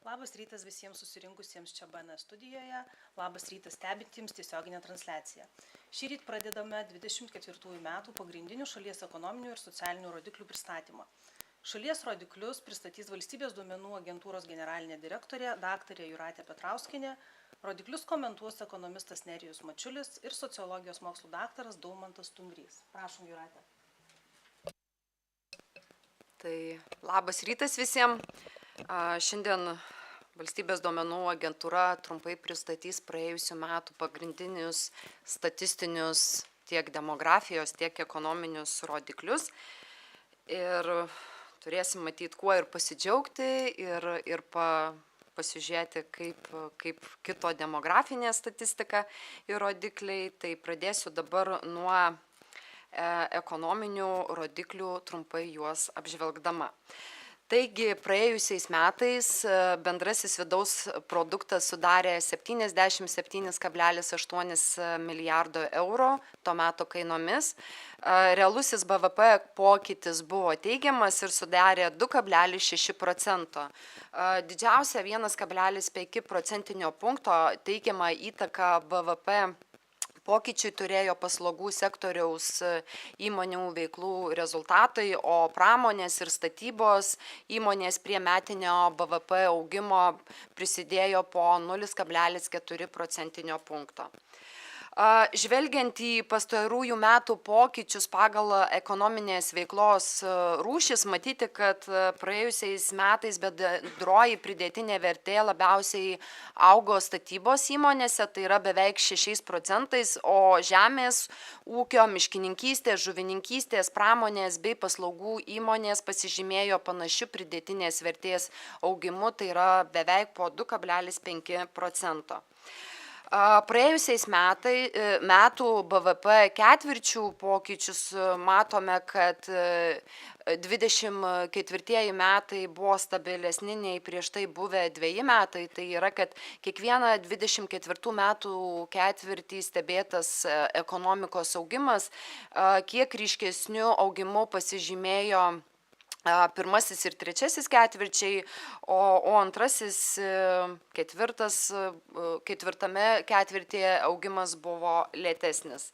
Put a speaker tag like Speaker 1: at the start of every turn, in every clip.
Speaker 1: Labas rytas visiems susirinkusiems čia BNS studijoje, labas rytas stebintiems tiesioginę transliaciją. Šį rytą pradedame 24 metų pagrindinių šalies ekonominių ir socialinių rodiklių pristatymą. Šalies rodiklius pristatys Valstybės duomenų agentūros generalinė direktorė daktarė Jūratė Petrauskinė, rodiklius komentuos ekonomistas Nerijus Mačiulis ir sociologijos mokslų daktaras Daumantas Stumbrys. Prašom, Jūratė.
Speaker 2: Tai labas rytas visiems. Šiandien Valstybės duomenų agentūra trumpai pristatys praėjusių metų pagrindinius statistinius tiek demografijos, tiek ekonominius rodiklius. Ir turėsim matyti, kuo ir pasidžiaugti ir pasižiūrėti, kaip kito demografinė statistika ir rodikliai. Tai pradėsiu dabar nuo ekonominių rodiklių, trumpai juos apžvelgdama. Taigi, praėjusiais metais bendrasis vidaus produktas sudarė 77,8 milijardo eurų to meto kainomis. Realusis BVP pokytis buvo teigiamas ir sudarė 2,6%. Didžiausia 1,5 procentinio punkto teigiamą įtaką BVP pokyčiai turėjo paslaugų sektoriaus įmonių veiklų rezultatai, o pramonės ir statybos įmonės prie metinio BVP augimo prisidėjo po 0,4 procentinio punkto. Žvelgiant į pastarųjų metų pokyčius pagal ekonominės veiklos rūšis, matyti, kad praėjusiais metais bendroji pridėtinė vertė labiausiai augo statybos įmonėse, tai yra beveik 6%, o žemės ūkio, miškininkystės, žuvininkystės, pramonės bei paslaugų įmonės pasižymėjo panašiu pridėtinės vertės augimu, tai yra beveik po 2,5%. Praėjusiais metų BVP ketvirčių pokyčius matome, kad 24 metai buvo stabilesni nei prieš tai buvę 2 metai. Tai yra, kad kiekvieną 24 metų ketvirtį stebėtas ekonomikos augimas kiek ryškesniu augimu pasižymėjo pirmasis ir trečiasis ketvirčiai, o antrasis, ketvirtame ketvirtyje augimas buvo lėtesnis.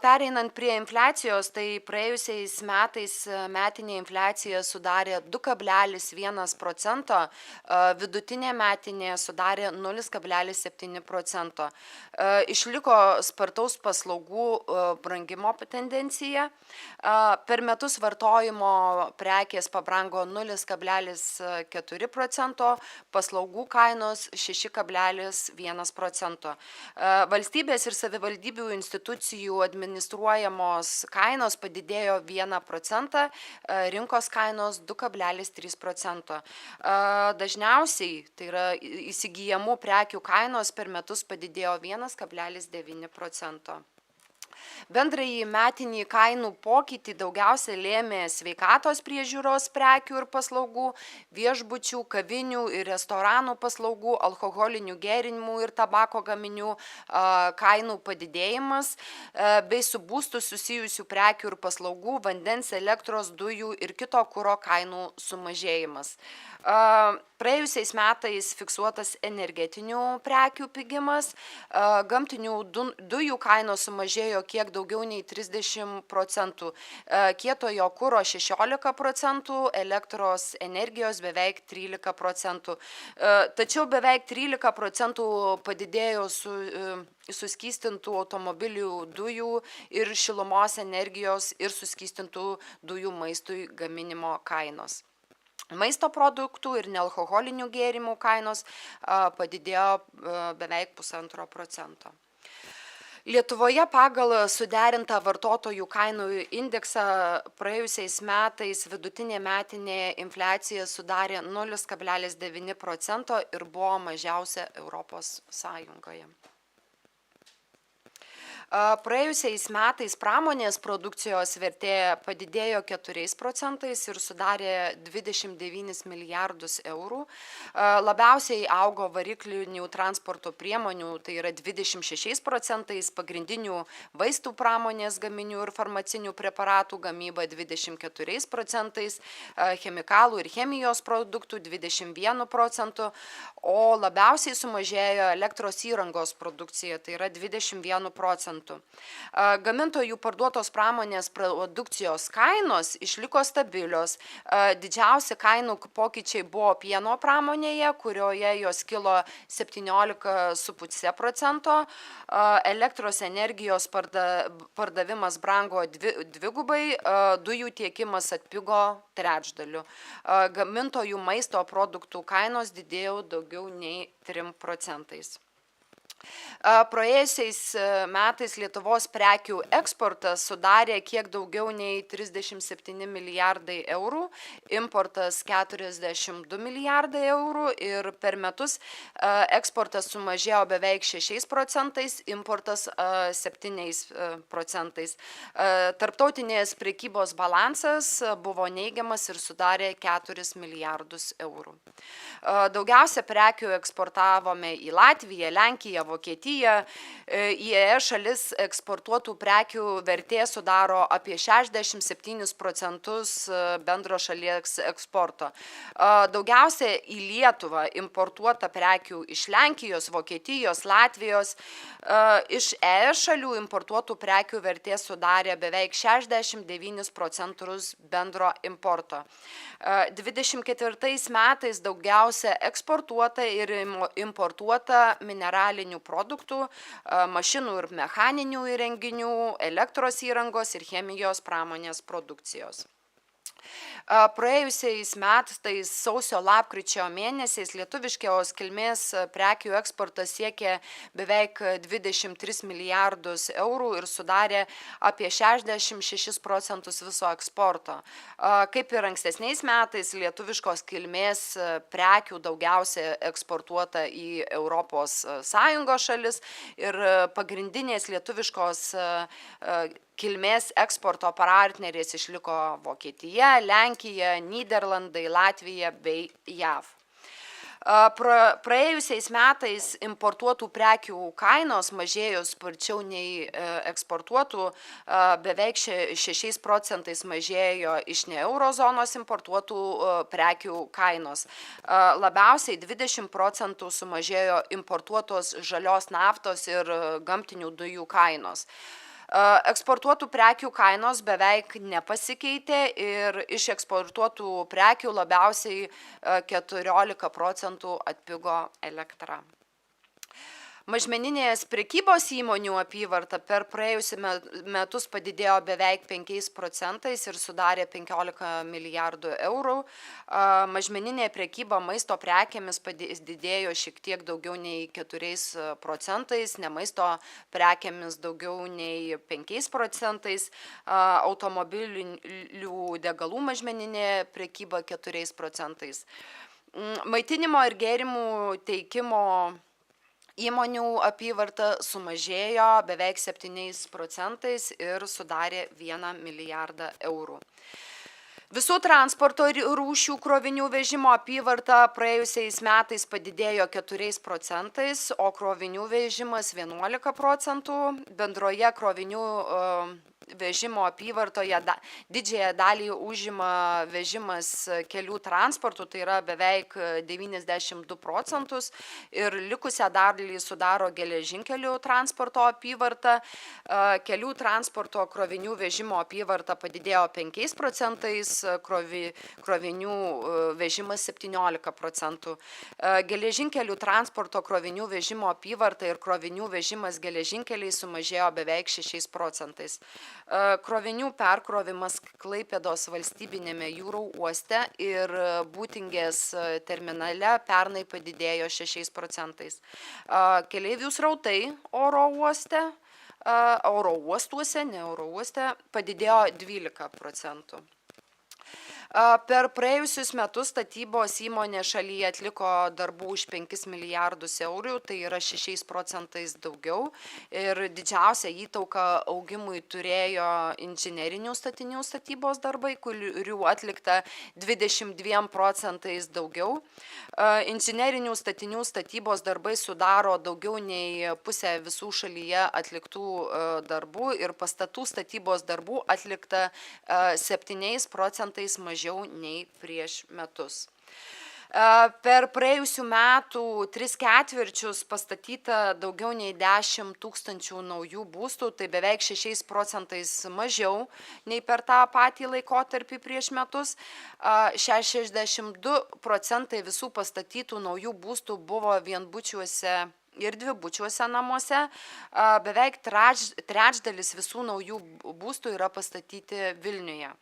Speaker 2: Pereinant prie infliacijos, tai praėjusiais metais metinė infliacija sudarė 2,1%, vidutinė metinė sudarė 0,7%. Išliko spartaus paslaugų brangimo tendencija. Per metus vartojimo prekės pabrango 0,4%, paslaugų kainos 6,1%. Valstybės ir savivaldybių institucijų administruojamos kainos padidėjo 1%, rinkos kainos 2,3%. Dažniausiai, tai yra įsigyjamų prekių kainos per metus padidėjo 1,9%. Bendrąjį metinį kainų pokytį daugiausia lėmė sveikatos priežiūros prekių ir paslaugų, viešbučių, kavinių ir restoranų paslaugų, alkoholinių gėrimų ir tabako gaminių kainų padidėjimas, bei su būstu susijusių prekių ir paslaugų, vandens, elektros, dujų ir kito kuro kainų sumažėjimas. Praėjusiais metais fiksuotas energetinių prekių pigimas, gamtinių dujų kainos sumažėjo kiek daugiau nei 30%, kietojo kuro 16%, elektros energijos beveik 13%. Tačiau beveik 13% padidėjo suskystintų automobilių dujų ir šilumos energijos ir suskystintų dujų maistui gaminimo kainos. Maisto produktų ir nealkoholinių gėrimų kainos padidėjo beveik 1,5%. Lietuvoje pagal suderintą vartotojų kainų indeksą praėjusiais metais vidutinė metinė infliacija sudarė 0,9% ir buvo mažiausia Europos Sąjungoje. Praėjusiais metais pramonės produkcijos vertė padidėjo 4% ir sudarė 29 milijardus eurų. Labiausiai augo variklinių transporto priemonių, tai yra 26%, pagrindinių vaistų pramonės gaminių ir farmacinių preparatų gamyba 24%, chemikalų ir chemijos produktų 21%, o labiausiai sumažėjo elektros įrangos produkcija, tai yra 21%. Gamintojų parduotos pramonės produkcijos kainos išliko stabilios. Didžiausi kainų pokyčiai buvo pieno pramonėje, kurioje jos kilo 17,5%. Elektros energijos pardavimas brango dvigubai, dujų tiekimas atpigo trečdaliu. Gamintojų maisto produktų kainos didėjo daugiau nei 3%. Praėjusiais metais Lietuvos prekių eksportas sudarė kiek daugiau nei 37 milijardai eurų, importas 42 milijardai eurų ir per metus eksportas sumažėjo beveik 6%, importas 7%. Tarptautinės prekybos balansas buvo neigiamas ir sudarė 4 milijardus eurų. Daugiausia prekių eksportavome į Latviją, Lenkiją, Vokietiją. Į ES šalis eksportuotų prekių vertė sudaro apie 67% bendro šalies eksporto. Daugiausia į Lietuvą importuota prekių iš Lenkijos, Vokietijos, Latvijos. Iš ES šalių importuotų prekių vertė sudarė beveik 69% bendro importo. 24 metais daugiausia eksportuota ir importuota mineralinių produktų, mašinų ir mechaninių įrenginių, elektros įrangos ir chemijos pramonės produkcijos. Praėjusiais metais sausio-lapkričio mėnesiais lietuviškos kilmės prekių eksportas siekė beveik 23 milijardus eurų ir sudarė apie 66% viso eksporto. Kaip ir ankstesniais metais, lietuviškos kilmės prekių daugiausia eksportuota į Europos Sąjungos šalis ir pagrindinės lietuviškos kilmės eksporto partneriais išliko Vokietija, Lenkija, Nyderlandai, Latvija bei JAV. Praėjusiais metais importuotų prekių kainos mažėjo sparčiau nei eksportuotų, beveik 6% mažėjo iš ne eurozonos importuotų prekių kainos. Labiausiai 20% sumažėjo importuotos žalios naftos ir gamtinių dujų kainos. Eksportuotų prekių kainos beveik nepasikeitė ir iš eksportuotų prekių labiausiai 14% atpigo elektra. Mažmeninės prekybos įmonių apyvarta per praėjusius metus padidėjo beveik 5% ir sudarė 15 milijardų eurų. Mažmeninė prekyba maisto prekėmis padidėjo šiek tiek daugiau nei 4%, ne maisto prekėmis daugiau nei 5%, automobilių degalų mažmeninė prekyba 4%. Maitinimo ir gėrimų teikimo įmonių apyvarta sumažėjo beveik 7% ir sudarė 1 milijardą eurų. Visų transporto rūšių krovinių vežimo apyvarta praėjusiais metais padidėjo 4%, o krovinių vežimas 11%. Bendroje krovinių vežimo apyvartoje didžiąją dalį užima vežimas kelių transportų, tai yra beveik 92%, ir likusią dalį sudaro geležinkelių transporto apyvarta. Kelių transporto krovinių vežimo apyvarta padidėjo 5%, krovinių vežimas 17%. Geležinkelių transporto krovinių vežimo apyvarta ir krovinių vežimas geležinkeliai sumažėjo beveik 6%. Krovinių perkrovimas Klaipėdos valstybinėme jūrų uoste ir Būtingės terminale pernai padidėjo 6%. Keleivių srautai oro uostuose, ne oro uoste, padidėjo 12%. Per praėjusius metus statybos įmonė šalyje atliko darbų už 5 milijardus eurų, tai yra 6% daugiau. Ir didžiausią įtauką augimui turėjo inžinerinių statinių statybos darbai, kurių atlikta 22% daugiau. Inžinerinių statinių statybos darbai sudaro daugiau nei pusę visų šalyje atliktų darbų ir pastatų statybos darbų atlikta 7% mažiau nei prieš metus. Per praėjusių metų 3 ketvirčius pastatyta daugiau nei 10 000 naujų būstų, tai beveik 6% mažiau nei per tą patį laikotarpį prieš metus. 62% visų pastatytų naujų būstų buvo vienbučiuose ir dvibučiuose namuose. Beveik trečdalis visų naujų būstų yra pastatyti Vilniuje.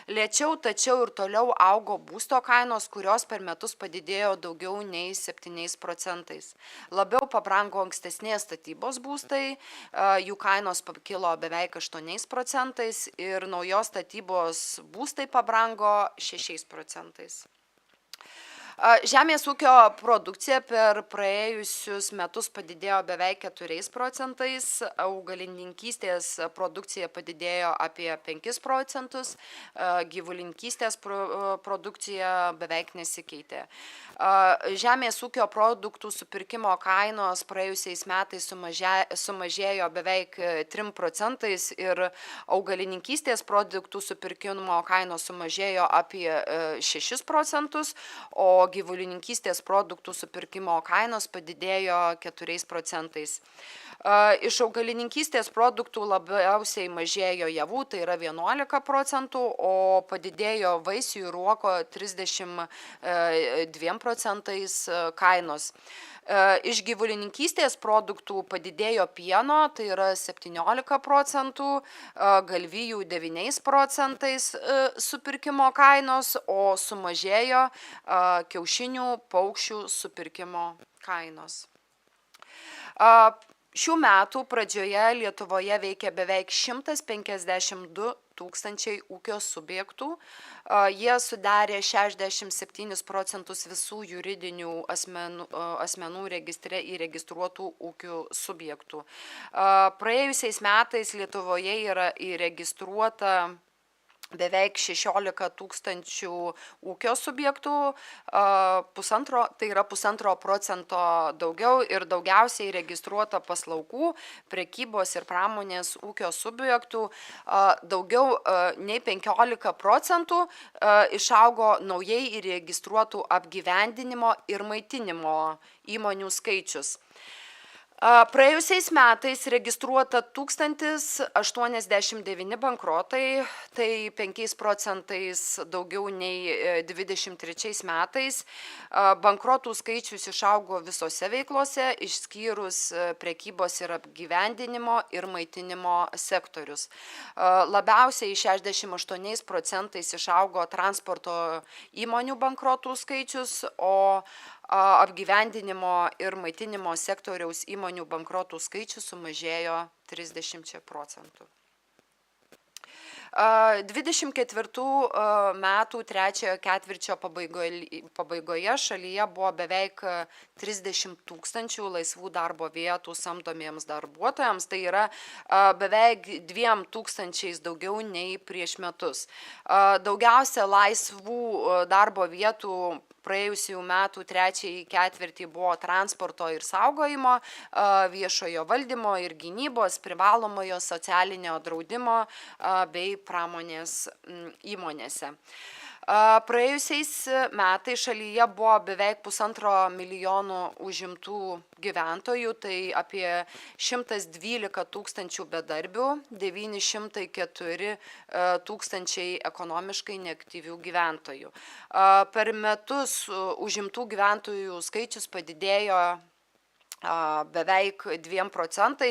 Speaker 2: Lėčiau, tačiau ir toliau augo būsto kainos, kurios per metus padidėjo daugiau nei 7%. Labiau pabrango ankstesnės statybos būstai, jų kainos pakilo beveik 8% ir naujos statybos būstai pabrango 6%. Žemės ūkio produkcija per praėjusius metus padidėjo beveik 4%, augalininkystės produkcija padidėjo apie 5%, gyvulininkystės produkcija beveik nesikeitė. Žemės ūkio produktų supirkimo kainos praėjusiais metais sumažėjo beveik 3% ir augalininkystės produktų supirkimo kainos sumažėjo apie 6%, o gyvulininkystės produktų supirkimo kainos padidėjo 4%. Iš augalininkystės produktų labiausiai mažėjo javų, tai yra 11%, o padidėjo vaisių ir uoko 32% kainos. Iš gyvulininkystės produktų padidėjo pieno, tai yra 17%, galvijų 9% supirkimo kainos, o sumažėjo kiaušinių paukščių supirkimo kainos. Šių metų pradžioje Lietuvoje veikia beveik 152 tūkstančiai ūkio subjektų. Jie sudarė 67% visų juridinių asmenų registre įregistruotų ūkių subjektų. Praėjusiais metais Lietuvoje yra įregistruota beveik 16 tūkstančių ūkio subjektų, tai yra 1,5% daugiau ir daugiausiai registruota paslaugų, prekybos ir pramonės ūkio subjektų, daugiau nei 15% išaugo naujai įregistruotų apgyvendinimo ir maitinimo įmonių skaičius. Praėjusiais metais registruota 1089 bankrotai, tai 5% daugiau nei 23 metais. Bankrotų skaičius išaugo visose veiklose, išskyrus prekybos ir apgyvendinimo ir maitinimo sektorius. Labiausiai 68% išaugo transporto įmonių bankrotų skaičius, o apgyvendinimo ir maitinimo sektoriaus įmonių bankrotų skaičius sumažėjo 30%. 24 metų trečiojo ketvirčio pabaigoje šalyje buvo beveik 30 tūkstančių laisvų darbo vietų samdomiems darbuotojams, tai yra beveik 2 tūkstančiais daugiau nei prieš metus. Daugiausia laisvų darbo vietų praėjusių metų trečiąjį ketvirtį buvo transporto ir saugojimo, viešojo valdymo ir gynybos, privalomojo socialinio draudimo bei pramonės įmonėse. Praėjusiais metais šalyje buvo beveik 1,5 milijono užimtų gyventojų, tai apie 112 tūkstančių bedarbių, 904 tūkstančiai ekonomiškai neaktyvių gyventojų. Per metus užimtų gyventojų skaičius padidėjo beveik 2%,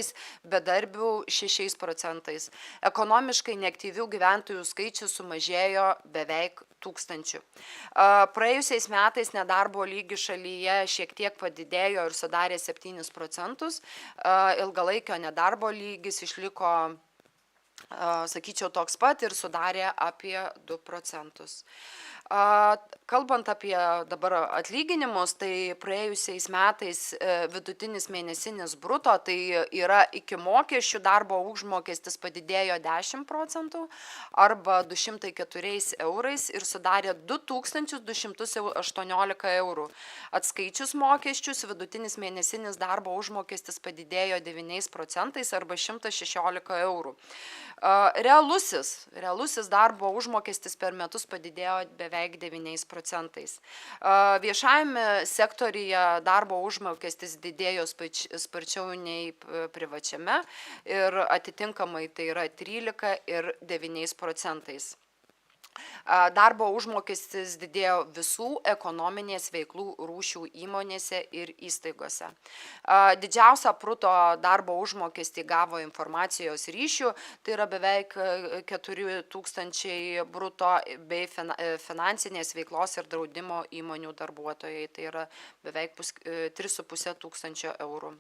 Speaker 2: bedarbių 6%. Ekonomiškai neaktyvių gyventojų skaičius sumažėjo beveik 1000. Praėjusiais metais nedarbo lygis šalyje šiek tiek padidėjo ir sudarė 7%. Ilgalaikio nedarbo lygis išliko sakyčiau, toks pat ir sudarė apie 2 procentus. Kalbant apie dabar atlyginimus, tai praėjusiais metais vidutinis mėnesinis bruto, tai yra iki mokesčių darbo užmokestis padidėjo 10 procentų arba 204 eurais ir sudarė 2218 eurų. Atskaičius mokesčius, vidutinis mėnesinis darbo užmokestis padidėjo 9 procentais arba 116 eurų. Realusis darbo užmokestis per metus padidėjo beveik 9 procentais. Viešajame sektoriuje darbo užmokestis didėjo sparčiau nei privačiame ir atitinkamai tai yra 13 ir 9 procentais. Darbo užmokestis didėjo visų ekonominės veiklų rūšių įmonėse ir įstaigose. Didžiausią bruto darbo užmokestį gavo informacijos ryšių, tai yra beveik 4000 bruto bei finansinės veiklos ir draudimo įmonių darbuotojai, tai yra beveik 3500 eurų.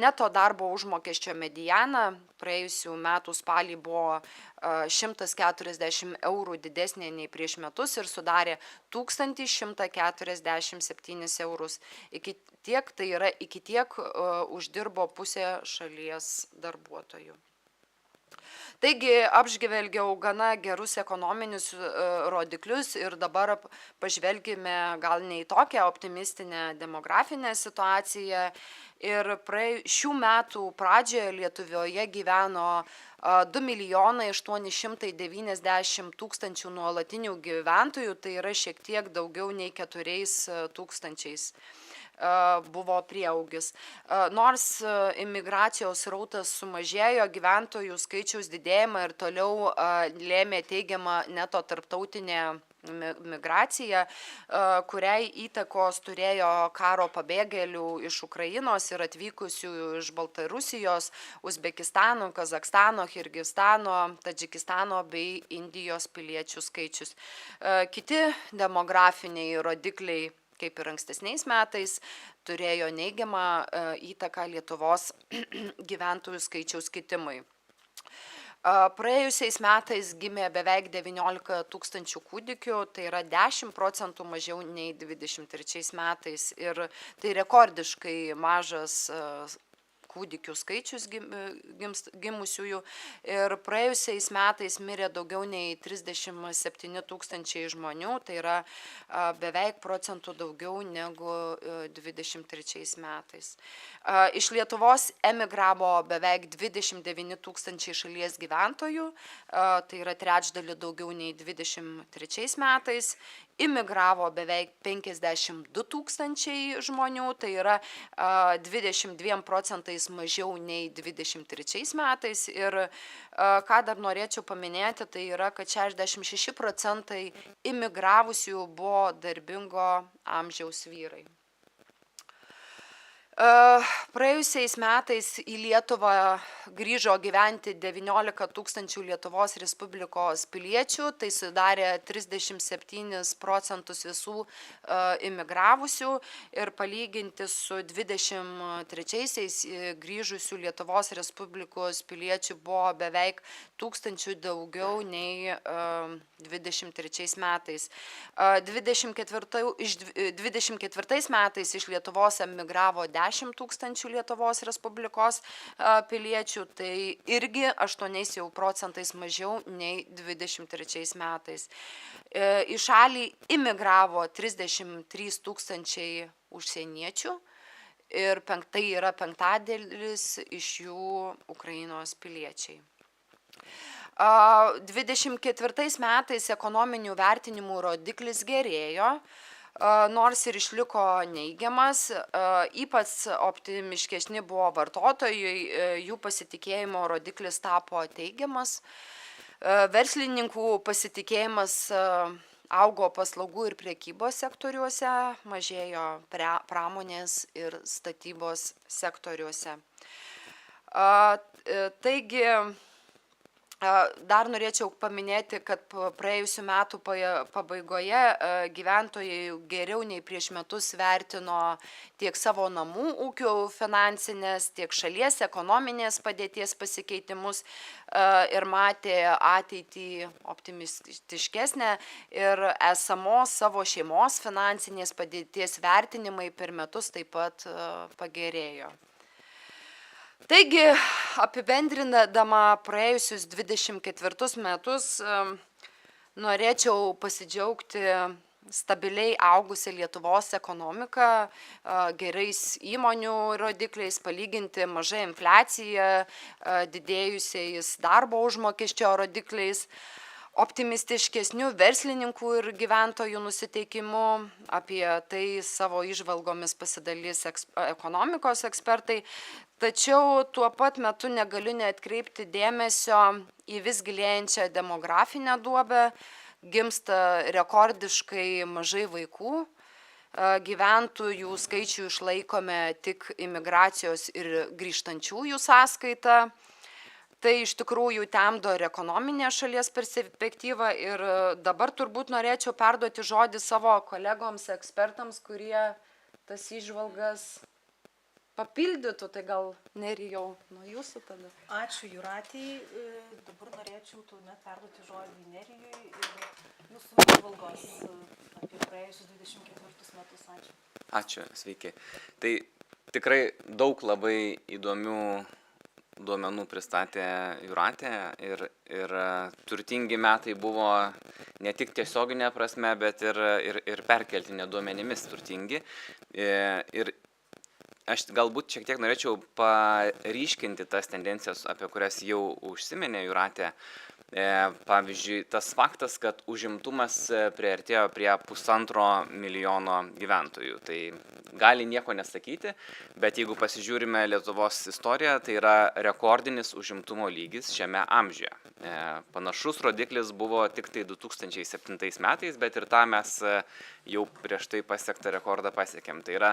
Speaker 2: Neto darbo užmokesčio mediana praėjusių metų spalį buvo 140 eurų didesnė nei prieš metus ir sudarė 1147 eurus. Iki tiek uždirbo pusė šalies darbuotojų. Taigi apžvelgiau gana gerus ekonominius rodiklius ir dabar pažvelgime gal ne į tokią optimistinę demografinę situaciją. Ir šių metų pradžioje Lietuvoje gyveno 2 890 000 nuolatinių gyventojų, tai yra šiek tiek daugiau nei 4 000 buvo prieaugis. Nors imigracijos srautas sumažėjo, gyventojų skaičiaus didėjimą ir toliau lėmė teigiamą neto tarptautinė migracija, kuriai įtakos turėjo karo pabėgėlių iš Ukrainos ir atvykusių iš Baltarusijos, Uzbekistano, Kazakstano, Kirgizstano, Tadžikistano bei Indijos piliečių skaičius. Kiti demografiniai rodikliai, kaip ir ankstesniais metais, turėjo neigiamą įtaką Lietuvos gyventojų skaičiaus kitimui. Praėjusiais metais gimė beveik 19 000 kūdikių, tai yra 10 procentų mažiau nei 23 metais ir tai rekordiškai mažas kūdikių skaičius gimusiųjų ir praėjusiais metais mirė daugiau nei 37 000 žmonių, tai yra beveik procentų daugiau negu 23 metais. Iš Lietuvos emigravo beveik 29 000 šalies gyventojų, tai yra trečdalį daugiau nei 23 metais. Imigravo beveik 52 000 žmonių, tai yra 22 procentais mažiau nei 23 metais. Ir ką dar norėčiau paminėti, tai yra, kad 66 procentai imigravusių buvo darbingo amžiaus vyrai. Praėjusiais metais į Lietuvą grįžo gyventi 19 000 Lietuvos Respublikos piliečių, tai sudarė 37 procentus visų imigravusių ir palyginti su 23-aisiais grįžusių Lietuvos Respublikos piliečių buvo beveik 1000 daugiau nei 23 metais. 24 metais iš Lietuvos emigravo 10 000 Lietuvos Respublikos piliečių, tai irgi 8 procentais mažiau nei 23 metais. Į šalį imigravo 33 000 užsieniečių ir tai yra penktadalis iš jų Ukrainos piliečiai. 24 metais ekonominių vertinimų rodiklis gerėjo, nors ir išliko neigiamas, ypač optimiškesni buvo vartotojai, jų pasitikėjimo rodiklis tapo teigiamas. Verslininkų pasitikėjimas augo paslaugų ir prekybos sektoriuose, mažėjo pramonės ir statybos sektoriuose. Taigi, Dar norėčiau paminėti, kad praėjusiu metu pabaigoje gyventojai geriau nei prieš metus vertino tiek savo namų ūkių finansinės, tiek šalies ekonominės padėties pasikeitimus ir matė ateitį optimistiškesnę ir esamos savo šeimos finansinės padėties vertinimai per metus taip pat pagerėjo. Taigi, apibendrindama praėjusius 24 metus, norėčiau pasidžiaugti stabiliai augusią Lietuvos ekonomiką, gerais įmonių rodikliais, palyginti mažai infliaciją, didėjusiais darbo užmokesčio rodikliais, optimistiškesnių verslininkų ir gyventojų nusiteikimu. Apie tai savo įžvalgomis pasidalys ekonomikos ekspertai. Tačiau tuo pat metu negaliu neatkreipti dėmesio į vis gilėjančią demografinę duobę, gimsta rekordiškai mažai vaikų, gyventojų skaičių išlaikome tik imigracijos ir grįžtančiųjų sąskaitą. Tai iš tikrųjų temdo ir ekonominė šalies perspektyva ir dabar turbūt norėčiau perduoti žodį savo kolegoms, ekspertams, kurie tas įžvalgas papildytų, tai gal Nerijau nuo jūsų tada.
Speaker 1: Ačiū Jūratei, dabar norėčiau tuomet perduoti žodį Nerijui ir jūsų įžvalgos apie praėjusius 24 metus. Ačiū.
Speaker 3: Ačiū, sveiki. Tai tikrai daug labai įdomių duomenų pristatė Jūratė ir turtingi metai buvo ne tik tiesioginė prasme, bet ir perkeltinė duomenimis turtingi. Ir aš galbūt šiek tiek norėčiau paryškinti tas tendencijas, apie kurias jau užsiminė Jūratė. Pavyzdžiui, tas faktas, kad užimtumas priartėjo prie 1,5 milijono gyventojų. Tai gali nieko nesakyti, bet jeigu pasižiūrime Lietuvos istoriją, tai yra rekordinis užimtumo lygis šiame amžiuje. Panašus rodiklis buvo tik tai 2007 metais, bet ir tą mes jau prieš tai pasiektą rekordą pasiekėm. Tai yra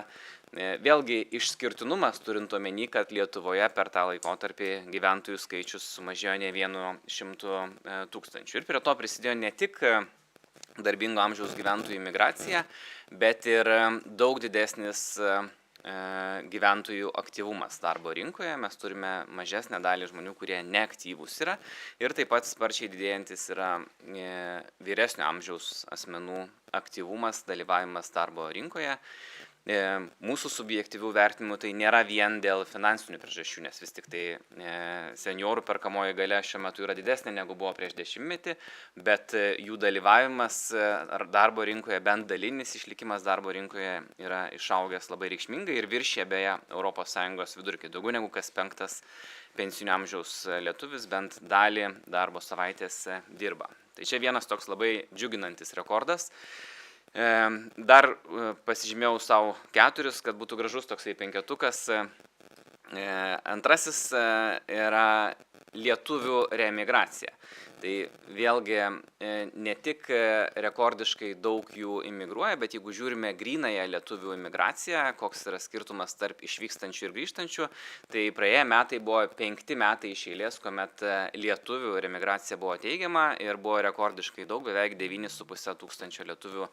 Speaker 3: vėlgi išskirtinumas, turint omeny, kad Lietuvoje per tą laikotarpį gyventojų skaičius sumažėjo ne 100 tūkstančių. Ir prie to prisidėjo ne tik darbingo amžiaus gyventojų imigracija, bet ir daug didesnis gyventojų aktyvumas darbo rinkoje. Mes turime mažesnę dalį žmonių, kurie neaktyvūs yra ir taip pat sparčiai didėjantis yra vyresnio amžiaus asmenų aktyvumas, dalyvavimas darbo rinkoje. Mūsų subjektyvių vertinimų tai nėra vien dėl finansinių priežasčių, nes vis tik tai seniorų perkamoji galia šiuo metu yra didesnė negu buvo prieš 10 metį, bet jų dalyvavimas darbo rinkoje, bent dalinis išlikimas darbo rinkoje yra išaugęs labai reikšmingai ir viršė beje ES vidurkį. Daugiau negu kas 5 pensinio amžiaus lietuvis bent dalį darbo savaitės dirba. Tai čia vienas toks labai džiuginantis rekordas. Dar pasižymėjau savo 4, kad būtų gražus toksai 5. Antrasis yra lietuvių reemigracija. Tai vėlgi ne tik rekordiškai daug jų imigruoja, bet jeigu žiūrime grynąją lietuvių imigraciją, koks yra skirtumas tarp išvykstančių ir grįžtančių, tai praėję metai buvo 5 metai iš eilės, kuomet lietuvių reemigracija buvo teigiama ir buvo rekordiškai daug, beveik 9,5 tūkstančio lietuvių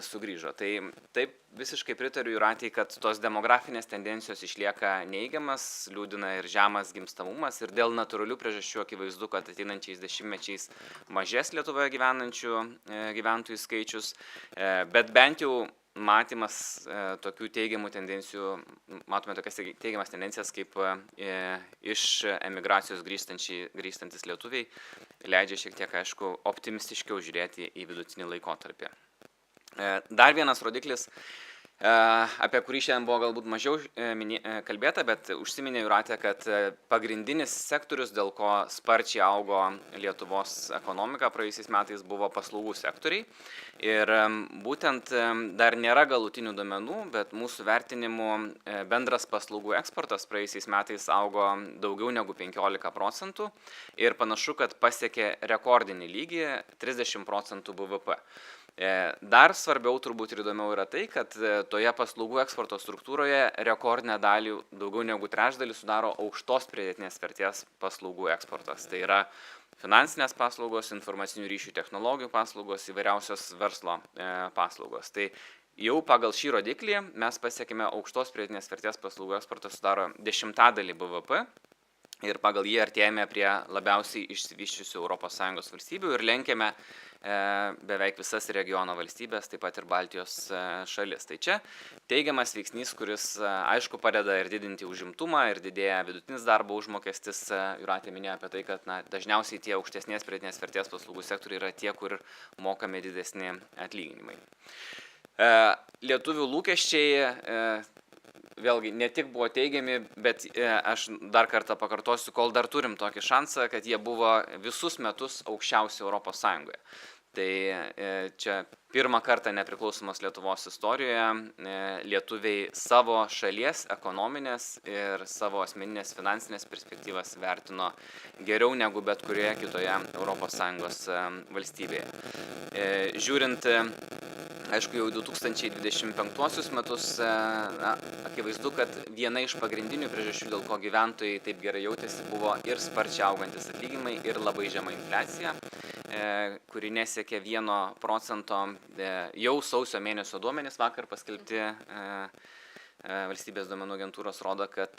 Speaker 3: sugrįžo. Tai taip visiškai pritariu Jūratei, kad tos demografinės tendencijos išlieka neigiamas, liūdina ir žemas gimstamumas ir dėl natūralių priežasčių akivaizdu, kad ateinančiais dešimtmečiais mažės Lietuvoje gyvenančių gyventojų skaičius, bet bent jau matymas tokių teigiamų tendencijų, matome tokias teigiamas tendencijas, kaip iš emigracijos grįžtantis lietuviai, leidžia šiek tiek, aišku, optimistiškiau žiūrėti į vidutinį laikotarpį. Dar vienas rodiklis, apie kurį šiandien buvo galbūt mažiau kalbėta, bet užsiminė Jūratė, kad pagrindinis sektorius, dėl ko sparčiai augo Lietuvos ekonomika praėjusiais metais, buvo paslaugų sektoriai. Ir būtent dar nėra galutinių duomenų, bet mūsų vertinimu bendras paslaugų eksportas praėjusiais metais augo daugiau negu 15% ir panašu, kad pasiekė rekordinį lygį 30% BVP. Dar svarbiau turbūt ir įdomiau yra tai, kad toje paslaugų eksporto struktūroje rekordinę dalį, daugiau negu trečdalį, sudaro aukštos pridėtinės vertės paslaugų eksportas. Tai yra finansinės paslaugos, informacinių ryšių technologijų paslaugos, įvairiausios verslo paslaugos. Tai jau pagal šį rodiklį mes pasiekime aukštos pridėtinės vertės paslaugų eksportas sudaro 10% BVP. Ir pagal jį artėjame prie labiausiai išsivysčiusių ES valstybių ir lenkiame beveik visas regiono valstybės, taip pat ir Baltijos šalis. Tai čia teigiamas veiksnys, kuris aišku padeda ir didinti užimtumą, ir didėja vidutinis darbo užmokestis. Jūratė minėjo apie tai, kad dažniausiai tie aukštesnės pridėtinės vertės paslaugų sektoriai yra tie, kur mokami didesni atlyginimai. Lietuvių lūkesčiai vėlgi ne tik buvo teigiami, bet aš dar kartą pakartosiu, kol dar turim tokį šansą, kad jie buvo visus metus aukščiausi ES. Tai čia pirmą kartą nepriklausomos Lietuvos istorijoje lietuviai savo šalies ekonominės ir savo asmeninės finansinės perspektyvas vertino geriau negu bet kurioje kitoje ES valstybėje. Žiūrint aišku, jau 2025 metus akivaizdu, kad viena iš pagrindinių priežasčių, dėl ko gyventojai taip gerai jautėsi, buvo ir sparčiai augantis atlyginimai, ir labai žema infliacija, kuri nesiekė 1%. Jau sausio mėnesio duomenys vakar paskelbti valstybės duomenų agentūros rodo, kad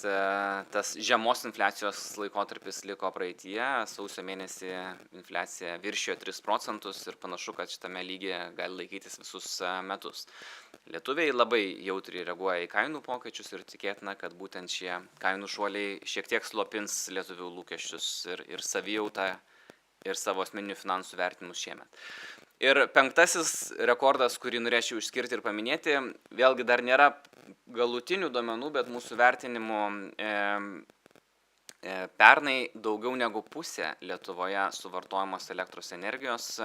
Speaker 3: tas žemos infliacijos laikotarpis liko praeityje. Sausio mėnesį infliacija viršijo 3% ir panašu, kad šitame lygyje gali laikytis visus metus. Lietuviai labai jautriai reaguoja į kainų pokyčius ir tikėtina, kad būtent šie kainų šuoliai šiek tiek slopins lietuvių lūkesčius ir savijautą ir savo asmeninių finansų vertinimus šiemet. Ir 5. rekordas, kurį norėčiau išskirti ir paminėti, vėlgi dar nėra galutinių duomenų, bet mūsų vertinimu pernai daugiau negu pusė Lietuvoje suvartojamos elektros energijos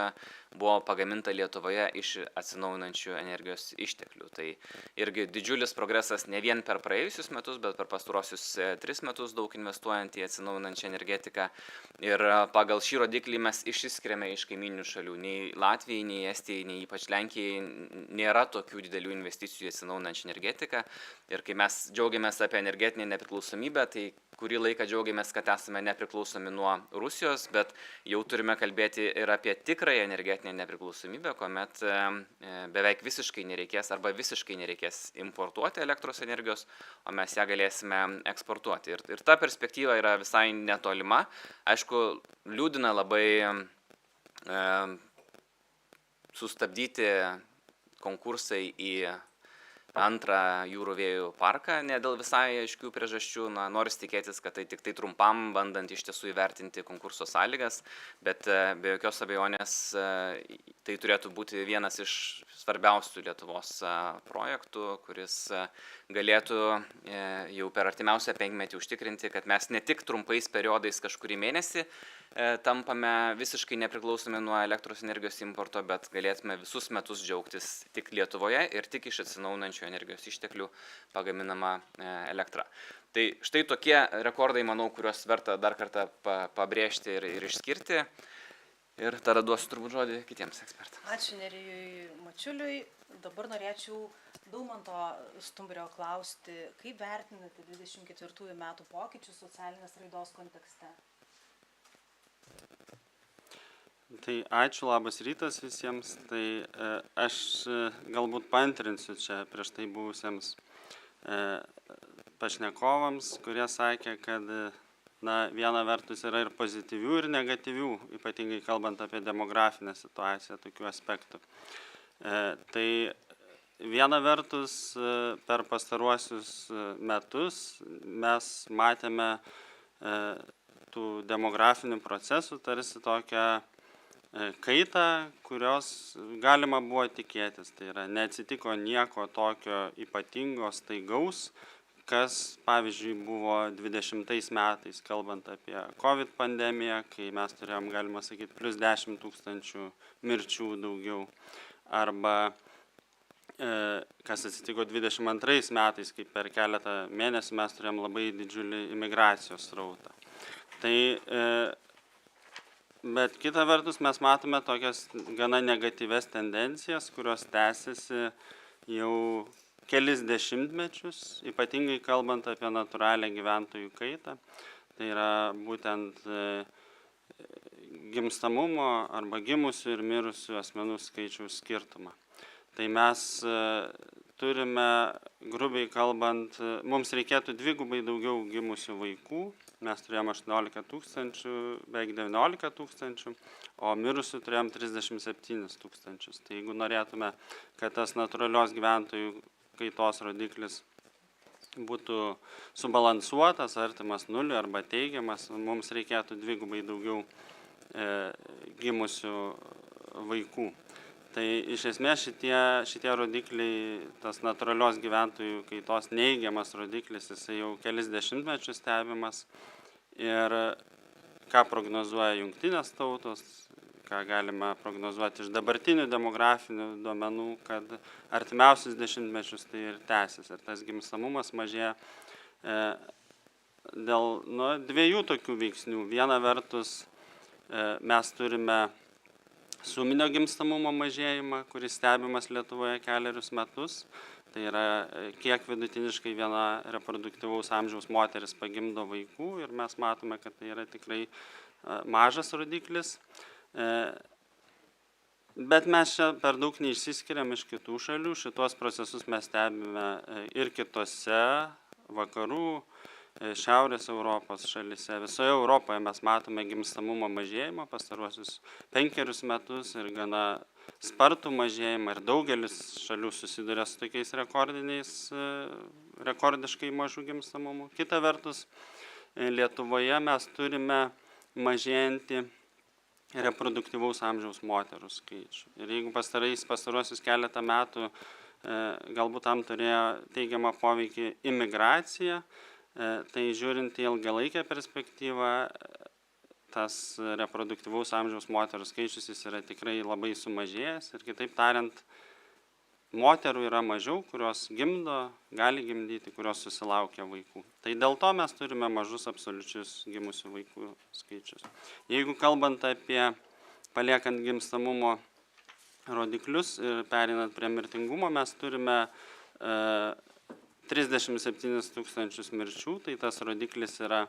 Speaker 3: buvo pagaminta Lietuvoje iš atsinaujinančių energijos išteklių. Tai irgi didžiulis progresas ne vien per praėjusius metus, bet per pastarosius 3 metus daug investuojant į atsinaujinančią energetiką. Ir pagal šį rodiklį mes išsiskiriame iš kaiminių šalių. Nei Latvijai, nei Estijai, nei ypač Lenkijai nėra tokių didelių investicijų į atsinaujinančią energetiką. Ir kai mes džiaugiamės apie energetinę nepriklausomybę, tai kurį laiką džiaugiamės, kad esame nepriklausomi nuo Rusijos, bet jau turime kalbėti ir apie tikrąją energetinę nepriklausomybę, kuomet beveik visiškai nereikės arba visiškai nereikės importuoti elektros energijos, o mes ją galėsime eksportuoti. Ir ta perspektyva yra visai netolima. Aišku, liūdina labai sustabdyti konkursai į antrą jūrų vėjų parką, ne dėl visai aiškių priežasčių, noris tikėtis, kad tai tik tai trumpam, bandant iš tiesų įvertinti konkurso sąlygas, bet be jokios abejonės tai turėtų būti vienas iš svarbiausių Lietuvos projektų, kuris galėtų jau per artimiausią 5 metį užtikrinti, kad mes ne tik trumpais periodais kažkurį mėnesį tampame visiškai nepriklausomi nuo elektros energijos importo, bet galėtume visus metus džiaugtis tik Lietuvoje ir tik iš atsinaujinančių energijos išteklių pagaminama elektra. Tai štai tokie rekordai, manau, kuriuos verta dar kartą pabrėžti ir išskirti. Ir tada duosiu turbūt žodį kitiems ekspertams.
Speaker 1: Ačiū Nerijui Mačiuliui. Dabar norėčiau Daumanto Stumbrio klausti, kaip vertinate 24 metų pokyčius socialinės raidos kontekste?
Speaker 4: Tai ačiū, labas rytas visiems. Tai aš galbūt paantrinsiu čia prieš tai buvusiems pašnekovams, kurie sakė, kad viena vertus yra ir pozityvių, ir negatyvių, ypatingai kalbant apie demografinę situaciją, tokių aspektų. Tai viena vertus per pastaruosius metus mes matėme tų demografinių procesų tarsi tokią kaitą, kurios galima buvo tikėtis. Tai yra, neatsitiko nieko tokio ypatingo, staigaus, kas, pavyzdžiui, buvo 20 metais, kalbant apie COVID pandemiją, kai mes turėjom, galima sakyti, plus 10 000 mirčių daugiau. Arba kas atsitiko 22 metais, kai per keletą mėnesių mes turėjom labai didžiulį imigracijos srautą. Tai Bet kita vertus mes matome tokias gana negatyves tendencijas, kurios tęsiasi jau kelis dešimtmečius, ypatingai kalbant apie natūralią gyventojų kaitą. Tai yra būtent gimstamumo arba gimusių ir mirusių asmenų skaičiaus skirtumą. Tai mes turime, grubiai kalbant, mums reikėtų dvigubai daugiau gimusių vaikų. Mes turėjom 18 tūkstančių, beveik 19 tūkstančių, o mirusių turėjom 37 tūkstančius. Tai jeigu norėtume, kad tas natūralios gyventojų kaitos rodiklis būtų subalansuotas, artimas nuliui arba teigiamas, mums reikėtų dvigubai daugiau gimusių vaikų. Tai iš esmės šitie rodikliai, tas natūralios gyventojų kaitos neigiamas rodiklis, jisai jau kelis dešimtmečius stebimas. Ir ką prognozuoja jungtinės tautos, ką galima prognozuoti iš dabartinių demografinių duomenų, kad artimiausius dešimtmečius tai ir tęsis. Ir tas gimstamumas mažėja dėl dviejų tokių veiksnių. Viena vertus mes turime suminio gimstamumo mažėjimą, kuris stebimas Lietuvoje kelerius metus. Tai yra, kiek vidutiniškai viena reproduktyvaus amžiaus moteris pagimdo vaikų ir mes matome, kad tai yra tikrai mažas rodiklis. Bet mes čia per daug neišsiskiriam iš kitų šalių. Šitos procesus mes stebime ir kitose vakarų, Šiaurės Europos šalyse. Visoje Europoje mes matome gimstamumo mažėjimą pastaruosius 5 metus ir gana spartų mažėjimą ir daugelis šalių susiduria su tokiais rekordiškai mažų gimstamumų. Kita vertus, Lietuvoje mes turime mažėjantį reproduktyvaus amžiaus moterų skaičių. Ir jeigu pastaruosius keletą metų galbūt tam turėjo teigiamą poveikį imigracija, tai žiūrint į ilgalaikę perspektyvą, tas reproduktyvaus amžiaus moterų skaičius jis yra tikrai labai sumažėjęs ir kitaip tariant, moterų yra mažiau, kurios gimdo, gali gimdyti, kurios susilaukia vaikų. Tai dėl to mes turime mažus absoliučius gimusių vaikų skaičius. Jeigu kalbant apie paliekant gimstamumo rodiklius ir perinant prie mirtingumo, mes turime 37 tūkstančius mirčių, tai tas rodiklis yra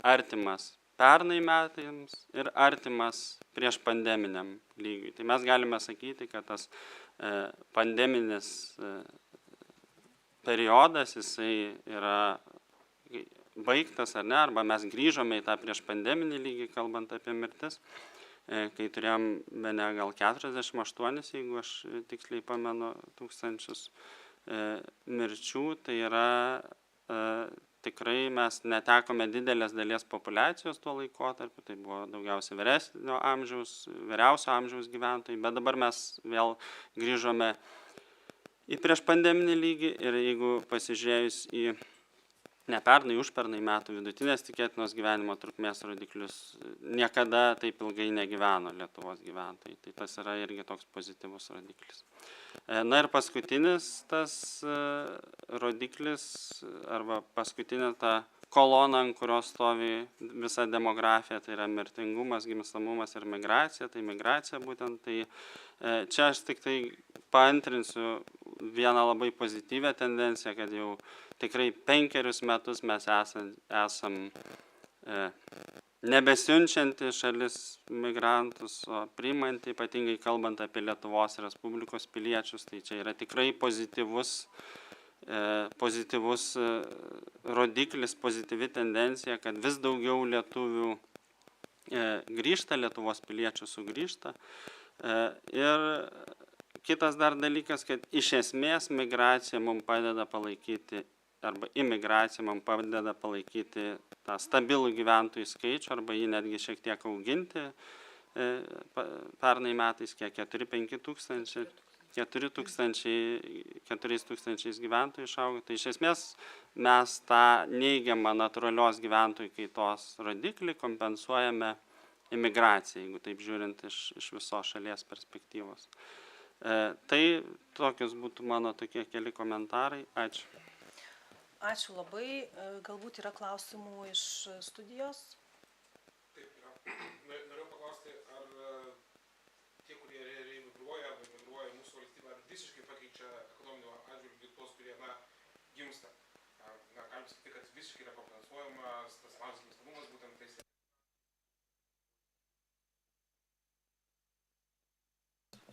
Speaker 4: artimas pernai metams ir artimas prieš pandeminiam lygiui. Tai mes galime sakyti, kad tas pandeminis periodas, jisai yra baigtas ar ne, arba mes grįžome į tą prieš pandeminį lygį, kalbant apie mirtis, kai turėjom bene gal 48, jeigu aš tiksliai pamenu, tūkstančius mirčių, tai yra tikrai mes netekome didelės dalies populiacijos tuo laikotarpiu, tai buvo daugiausiai vyriausio amžiaus gyventojai, bet dabar mes vėl grįžome į prieš pandeminį lygį ir jeigu pasižiūrėjus į nepernai, užpernai metų vidutinės tikėtinos gyvenimo trukmės rodiklius, niekada taip ilgai negyveno Lietuvos gyventojai. Tai tas yra irgi toks pozityvus rodiklis. Na ir paskutinis tas rodiklis, arba paskutinė ta kolona, ant kurios stovi visa demografija, tai yra mirtingumas, gimstamumas ir migracija. Tai migracija būtent, tai čia aš tik tai paantrinsiu vieną labai pozityvę tendenciją, kad jau tikrai 5 metus mes esam nebesiunčianti šalis migrantus, o priimanti, ypatingai kalbant apie Lietuvos Respublikos piliečius. Tai čia yra tikrai pozityvus rodiklis, pozityvi tendencija, kad vis daugiau lietuvių grįžta, Lietuvos piliečių sugrįžta. Ir kitas dar dalykas, kad iš esmės migracija mums padeda palaikyti, arba imigracija mums padeda palaikyti tą stabilų gyventojų skaičių, arba jį netgi šiek tiek auginti. Pernai metais kiek 4-5 tūkstančiai, 4 tūkstančiais gyventojų išaugo. Tai iš esmės mes tą neigiamą natūralios gyventojų kaitos rodiklį kompensuojame imigraciją, jeigu taip žiūrint iš visos šalies perspektyvos. Tai tokios būtų mano tokie keli komentarai. Ačiū.
Speaker 1: Ačiū labai. Galbūt yra klausimų iš studijos?
Speaker 5: Taip, yra. Noriu paklausti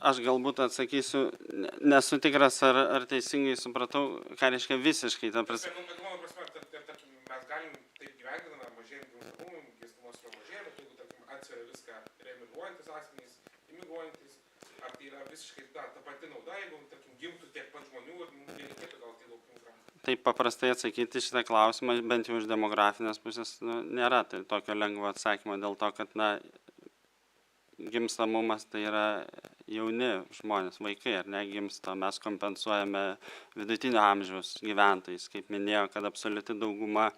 Speaker 4: aš galbūt atsakysiu, nesu tikras, ar teisingai supratau, ką reiškia visiškai. Ta prasme.
Speaker 5: Mano prasme, tarkim, mes galim taip gyvendiname, mažėjant gimstamumui, gimstamumas yra mažėja, bet jeigu, tarkim, atsveria viską reemigruojantis asmenys, imigruojantis, ar tai yra visiškai ta pati nauda, jeigu, tarkim, gimtų tiek pat žmonių ir nereikėtų gal tai daug imigrantų?
Speaker 4: Taip paprastai atsakyti šitą klausimą, bent jau iš demografinės pusės, nėra tai tokio lengvo atsakymo, dėl to, kad, gimstamumas tai yra jauni žmonės, vaikai, ar ne, gimsta, mes kompensuojame vidutinio amžiaus gyventojais, kaip minėjau, kad absoliuti dauguma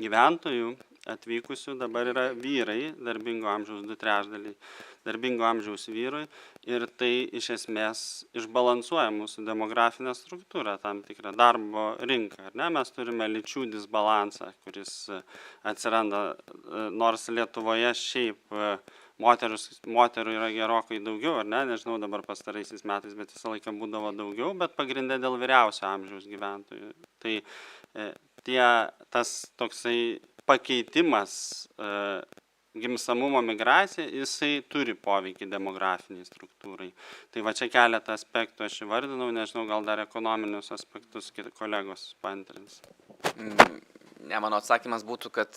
Speaker 4: gyventojų atvykusių dabar yra vyrai, darbingo amžiaus 2/3 darbingo amžiaus vyrui, ir tai iš esmės išbalansuoja mūsų demografinę struktūrą, tam tikrą darbo rinką, ar ne, mes turime lyčių disbalansą, kuris atsiranda, nors Lietuvoje šiaip moterų yra gerokai daugiau, ar ne, nežinau dabar pastaraisiais metais, bet visą laiką būdavo daugiau, bet pagrinde dėl vyriausio amžiaus gyventojų. Tai tas toksai pakeitimas, gimstamumo migracija, jisai turi poveikį demografiniai struktūrai. Tai va čia keletą aspektų aš įvardinau, nežinau, gal dar ekonominius aspektus kolegos paantrins.
Speaker 3: Ne, mano atsakymas būtų, kad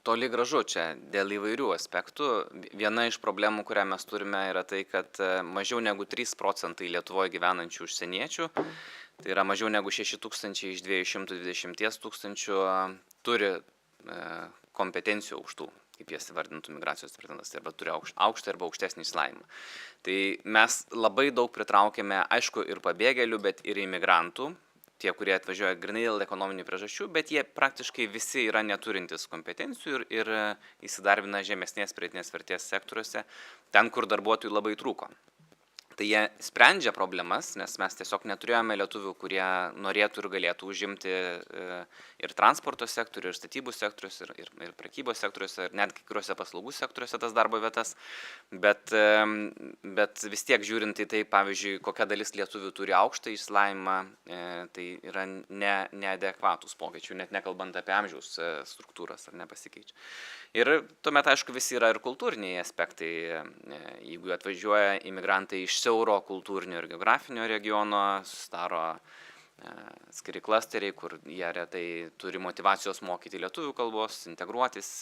Speaker 3: toli gražu čia dėl įvairių aspektų. Viena iš problemų, kurią mes turime, yra tai, kad mažiau negu 3% Lietuvoje gyvenančių užsieniečių, tai yra mažiau negu 6000 iš 220 000 turi kompetencijų aukštų, kaip jas įvardintų migracijos departamentas, arba turi aukštą arba aukštesnį išsilavinimą. Tai mes labai daug pritraukėme, aišku, ir pabėgėlių, bet ir imigrantų, tie, kurie atvažiuoja grynai dėl ekonominių priežasčių, bet jie praktiškai visi yra neturintys kompetencijų ir įsidarbina žemesnės pridėtinės vertės sektoriuose, ten, kur darbuotojų labai trūko. Tai jie sprendžia problemas, nes mes tiesiog neturėjome lietuvių, kurie norėtų ir galėtų užimti ir transporto sektorių, ir statybų sektorius, ir prekybos sektoriuose, ir net kai kuriuose paslaugų sektoriuose tas darbo vietas. Bet vis tiek žiūrint į tai, pavyzdžiui, kokia dalis lietuvių turi aukštą išsilavinimą, tai yra neadekvatūs pokyčių, net nekalbant apie amžiaus struktūras, ar nepasikeičia. Ir tuomet, aišku, visi yra ir kultūriniai aspektai. Jeigu atvažiuoja imigrantai iš siauro kultūrinio ir geografinio regiono, sudaro atskiri klasteriai, kur jie retai turi motyvacijos mokyti lietuvių kalbos, integruotis.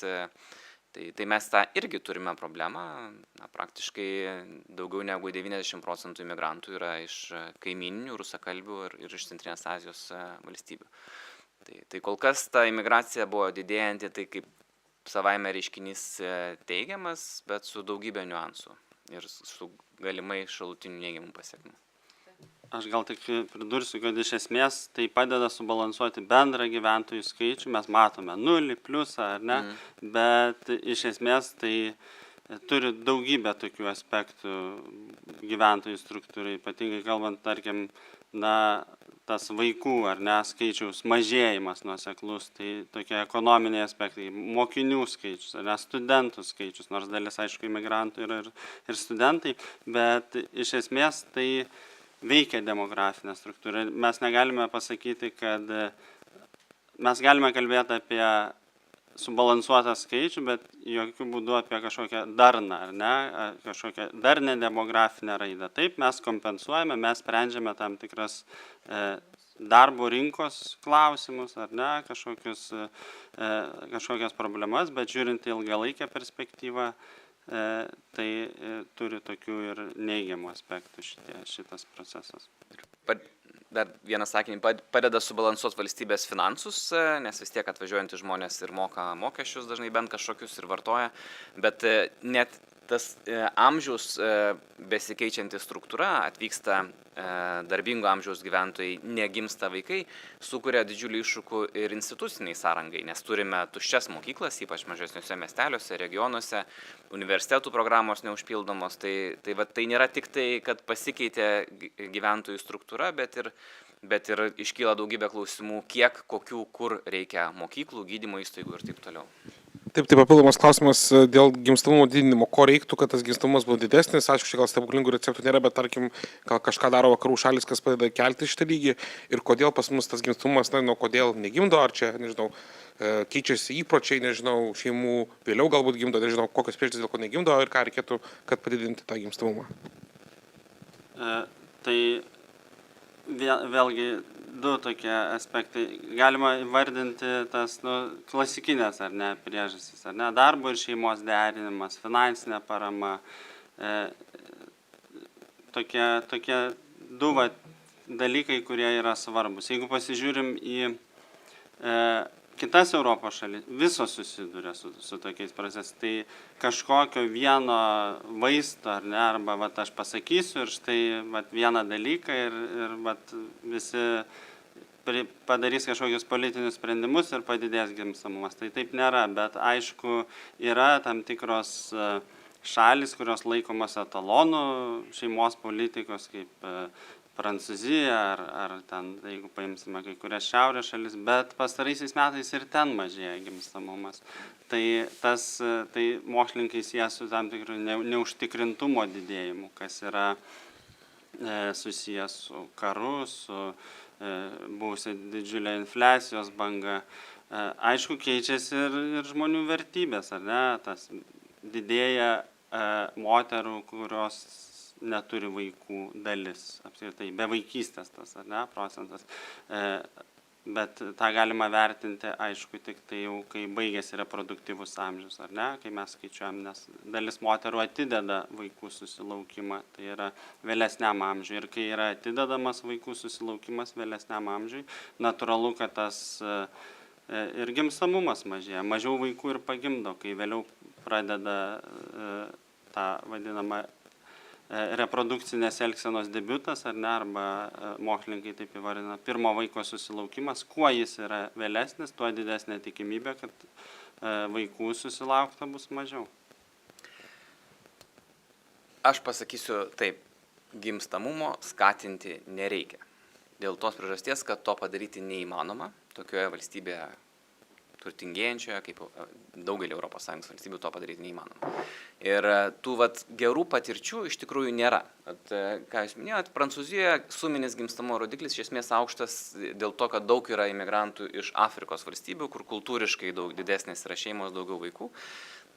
Speaker 3: Tai mes tą irgi turime problemą. Praktiškai daugiau negu 90% imigrantų yra iš kaimyninių, rusakalbių ir iš Centrinės Azijos valstybių. Tai kol kas ta imigracija buvo didėjanti, tai kaip savaime reiškinys teigiamas, bet su daugybė niuansų ir su galimai šalutinių neigiamų pasiekmių.
Speaker 4: Aš gal tik pridursiu, kad iš esmės tai padeda subalansuoti bendrą gyventojų skaičių, mes matome nulį, pliusą, ar ne, bet iš esmės tai turi daugybę tokių aspektų gyventojų struktūrai, ypatingai kalbant, tarkim, tas vaikų ar ne skaičiaus mažėjimas nuoseklus, tai tokie ekonominiai aspektai, mokinių skaičius, ar ne, studentų skaičius, nors dalis, aišku, imigrantų yra ir studentai, bet iš esmės tai veikia demografinė struktūra. Mes negalime pasakyti, kad mes galime kalbėti apie subalansuotą skaičių, bet jokių būdų apie kažkokią darną, ar ne, kažkokią darnę demografinę raidą. Taip, mes kompensuojame, mes sprendžiame tam tikras darbo rinkos klausimus, ar ne, kažkokias problemas, bet žiūrint į ilgalaikę perspektyvą, tai turi tokių ir neigiamų aspektų šitas procesas.
Speaker 3: Dar vieną sakinį, padeda subalansuoti valstybės finansus, nes vis tiek atvažiuojantys žmonės ir moka mokesčius dažnai bent kažkokius ir vartoja, bet net tas amžiaus besikeičianti struktūra, atvyksta darbingo amžiaus gyventojai, negimsta vaikai, sukuria didžiulį iššūkų ir instituciniai sąrangai, nes turime tuščias mokyklas, ypač mažesniuose miesteliuose, regionuose, universitetų programos neužpildomos, tai nėra tik tai, kad pasikeitė gyventojų struktūra, bet ir iškyla daugybė klausimų, kiek, kokių, kur reikia mokyklų, gydymo įstaigų ir taip toliau.
Speaker 5: Taip, tai papildomas klausimas dėl gimstamumo didinimo. Ko reiktų, kad tas gimstamumas būtų didesnis? Aišku, čia gal stebuklingų receptų nėra, bet tarkim, gal kažką daro vakarų šalis, kas padeda kelti šitą lygį. Ir kodėl pas mus tas gimstamumas, kodėl negimdo, ar čia, nežinau, keičiasi įpročiai, nežinau, šeimų vėliau galbūt gimdo, nežinau, kokios priežastys dėl ko negimdo ir ką reikėtų, kad padidinti tą gimstamumą.
Speaker 4: Tai vėlgi du tokie aspektai. Galima įvardinti tas klasikinės ar ne priežastys, ar ne, darbo ir šeimos derinimas, finansinė parama. Tokie du dalykai, kurie yra svarbus. Jeigu pasižiūrim į kitas Europos šalis, visos susiduria su tokiais procesais. Tai kažkokio vieno vaisto, ar ne, arba aš pasakysiu ir štai vieną dalyką ir visi padarys kažkokius politinius sprendimus ir padidės gimstamumas. Tai taip nėra, bet aišku, yra tam tikros šalis, kurios laikomas etalonų šeimos politikos, kaip Prancūzija ar ten, jeigu paimsime kai kurias šiaurės šalis, bet pastaraisiais metais ir ten mažėja gimstamumas. Tai mokslininkai sieja su tam tikru neužtikrintumo didėjimu, kas yra susijęs su karu, su buvusia didžiulė infliacijos banga. Aišku, keičiasi ir žmonių vertybės, ar ne? Tas didėja moterų, kurios neturi vaikų dalis, apskritai, be vaikystės tas, ar ne, procentas. Bet tą galima vertinti, aišku, tik tai jau, kai baigėsi reproduktyvus amžius, ar ne, kai mes skaičiuojam, nes dalis moterų atideda vaikų susilaukimą, tai yra vėlesniam amžiui. Ir kai yra atidedamas vaikų susilaukimas vėlesniam amžiui, natūralu, kad tas ir gimstamumas mažėja. Mažiau vaikų ir pagimdo, kai vėliau pradeda tą vadinamą reprodukcinės elgsenos debiutas, ar ne, arba mokslininkai taip įvardina, pirmo vaiko susilaukimas, kuo jis yra vėlesnis, tuo didesnė tikimybė, kad vaikų susilaukta bus mažiau.
Speaker 3: Aš pasakysiu taip, gimstamumo skatinti nereikia. Dėl tos priežasties, kad to padaryti neįmanoma, tokioje valstybėje turtingėjančioje, kaip daugelį ES valstybių, to padaryti neįmanoma. Ir tų gerų patirčių iš tikrųjų nėra. Ką jūs minėjot, Prancūzijoje suminis gimstamumo rodiklis iš esmės aukštas dėl to, kad daug yra imigrantų iš Afrikos valstybių, kur kultūriškai daug didesnės yra šeimos, daugiau vaikų.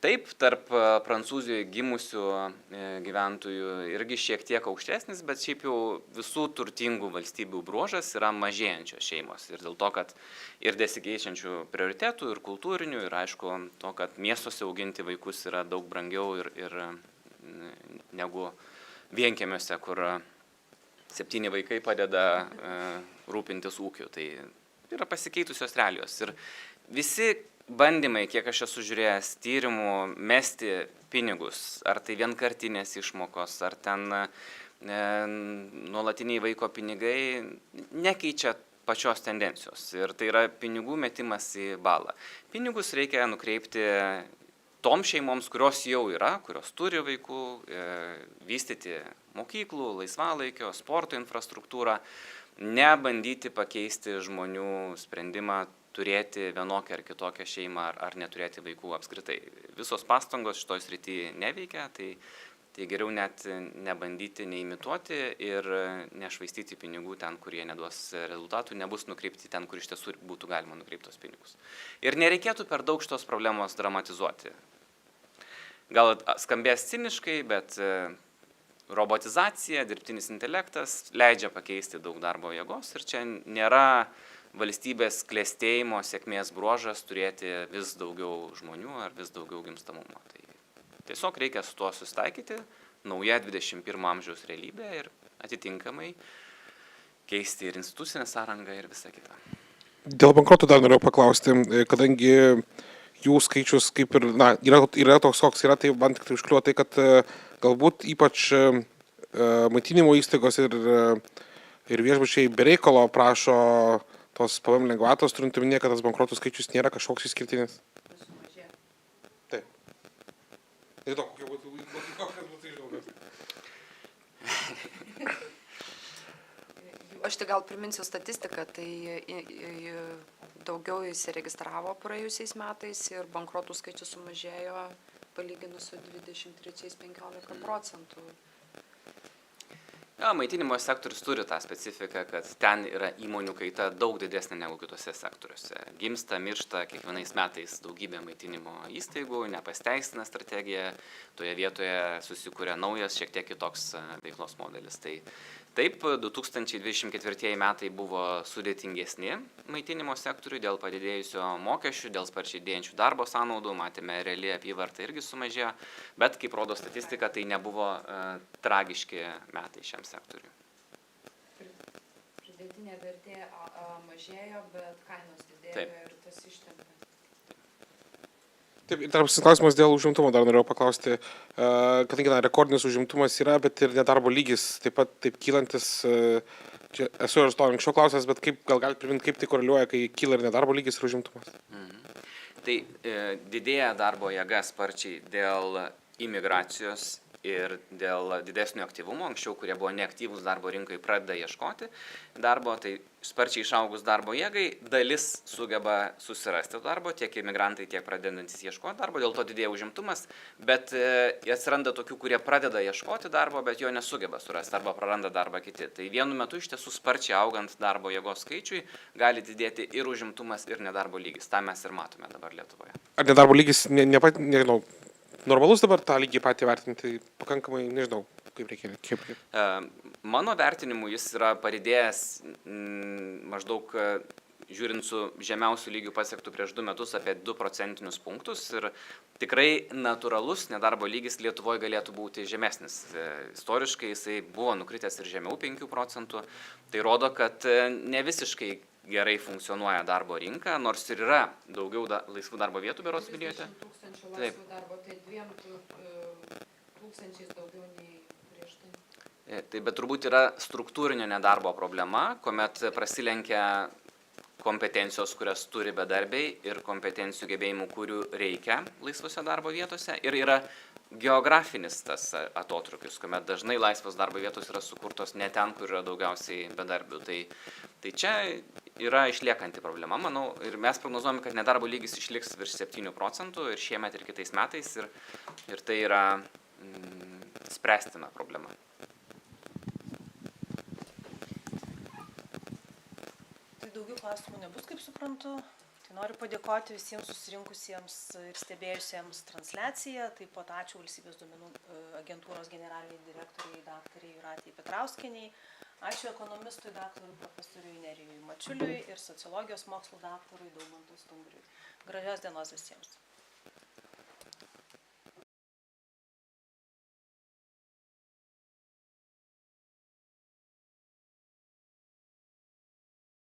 Speaker 3: Taip, tarp Prancūzijoje gimusių gyventojų irgi šiek tiek aukštesnis, bet šiaip jau visų turtingų valstybių bruožas yra mažėjančios šeimos. Ir dėl to, kad ir desikeičiančių prioritetų, ir kultūrinių, ir aišku, to, kad miestuose auginti vaikus yra daug brangiau ir negu vienkiemiuose, kur 7 vaikai padeda rūpintis ūkiu. Tai yra pasikeitusios realijos. Ir visi bandymai, kiek aš esu žiūrėjęs tyrimų, mesti pinigus, ar tai vienkartinės išmokos, ar ten nuolatiniai vaiko pinigai, nekeičia pačios tendencijos. Ir tai yra pinigų metimas į balą. Pinigus reikia nukreipti tom šeimoms, kurios jau yra, kurios turi vaikų, vystyti mokyklų, laisvalaikio, sporto infrastruktūrą, nebandyti pakeisti žmonių sprendimą turėti vienokią ar kitokią šeimą ar neturėti vaikų apskritai. Visos pastangos šitoj srityje neveikia, tai geriau net nebandyti, neimituoti ir nešvaistyti pinigų ten, kurie neduos rezultatų, nebus nukreipti ten, kur iš tiesų būtų galima nukreiptos pinigus. Ir nereikėtų per daug šitos problemos dramatizuoti. Gal skambės ciniškai, bet robotizacija, dirbtinis intelektas leidžia pakeisti daug darbo jėgos ir čia nėra valstybės klestėjimo sėkmės bruožas turėti vis daugiau žmonių ar vis daugiau gimstamumo. Tai tiesiog reikia su tuo susitaikyti, nauja 21 amžiaus realybė ir atitinkamai keisti ir institucinę sąrangą ir visą kitą.
Speaker 5: Dėl bankrotų dar norėjau paklausti, kadangi jų skaičius kaip ir, yra toks, koks yra, tai man tik tai užkliuo tai, kad galbūt ypač maitinimo įstaigos ir viešbučiai be reikalo prašo tos PVM lengvatos, turint omenyje, kad tas bankrotų skaičius nėra kažkoks išskirtinis. Taip. Nežinau, kokios būtų išvalgos.
Speaker 2: Aš tik gal priminsiu statistiką, tai daugiau įsiregistravo praėjusiais metais ir bankrotų skaičius sumažėjo palyginus su 23 15%.
Speaker 3: Ja, maitinimo sektorius turi tą specifiką, kad ten yra įmonių kaita daug didesnė negu kitose sektoriuose. Gimsta, miršta kiekvienais metais daugybė maitinimo įstaigų, nepasteisina strategija, toje vietoje susikūrė naujas, šiek tiek kitoks veiklos modelis. Tai taip, 2024 metai buvo sudėtingesni maitinimo sektoriui dėl padidėjusio mokesčių, dėl sparčiai didėjančių darbo sąnaudų, matėme reali apyvarta irgi sumažėjo, bet kaip rodo statistika, tai nebuvo tragiški metai šiam sektoriui.
Speaker 2: Pridėtinė vertė mažėjo, bet kainos didėjo
Speaker 3: Taip.
Speaker 2: ir tas ištempė.
Speaker 5: Taip, ir dar klausimas dėl užimtumo dar norėjau paklausti, kadangi rekordinis užimtumas yra, bet ir nedarbo lygis taip pat taip kylantis, čia esu ir to anksčiau klausęs, bet gal galite priminti, kaip tai koreliuoja, kai kyla ir nedarbo lygis ir užimtumas?
Speaker 3: Tai didėja darbo jėga sparčiai dėl imigracijos ir dėl didesnio aktyvumo. Anksčiau, kurie buvo neaktyvūs darbo rinkai, pradeda ieškoti darbo, tai sparčiai išaugus darbo jėgai, dalis sugeba susirasti darbo, tiek imigrantai, tiek pradedantis ieškoti darbo, dėl to didėja užimtumas, bet atsiranda tokių, kurie pradeda ieškoti darbo, bet jo nesugeba surasti arba praranda darbą kiti. Tai vienu metu iš tiesų sparčiai augant darbo jėgos skaičiui gali didėti ir užimtumas, ir nedarbo lygis. Ta mes ir matome dabar Lietuvoje.
Speaker 5: Ar nedarbo lygis, nežinau, normalus dabar tą lygį patį vertinti, pakankamai, nežinau, kaip reikia.
Speaker 3: Mano vertinimu jis yra padidėjęs maždaug, žiūrint su žemiausių lygių pasiektų prieš 2 metus apie 2 procentinius punktus ir tikrai natūralus nedarbo lygis Lietuvoje galėtų būti žemesnis. Istoriškai jisai buvo nukritęs ir žemiau 5 procentų. Tai rodo, kad ne visiškai gerai funkcionuoja darbo rinka, nors ir yra daugiau laisvų darbo vietų, berods minėjote.
Speaker 2: 30 000 laisvų darbo, tai 2000 daugiau nei prieš tai.
Speaker 3: Tai bet turbūt yra struktūrinio nedarbo problema, kuomet prasilenkia kompetencijos, kurias turi bedarbiai ir kompetencijų gebėjimų, kurių reikia laisvose darbo vietose. Ir yra geografinis tas atotrukis, kuomet dažnai laisvos darbo vietos yra sukurtos ne ten, kur yra daugiausiai bedarbių. Tai čia yra išliekanti problema, manau, ir mes prognozuojame, kad nedarbo lygis išliks virš 7 procentų ir šiemet ir kitais metais, ir tai yra spręstina problema.
Speaker 1: Daugiau klausimų nebus, kaip suprantu. Tai noriu padėkoti visiems susirinkusiems ir stebėjusiems transliaciją. Taip pat ačiū Valstybės duomenų agentūros generaliniai direktoriai daktarei Jūratei Petrauskienei. Ačiū ekonomistui daktarui profesoriui Nerijui Mačiuliui ir sociologijos mokslų daktarui Daumantui Stumbriui. Gražios dienos visiems.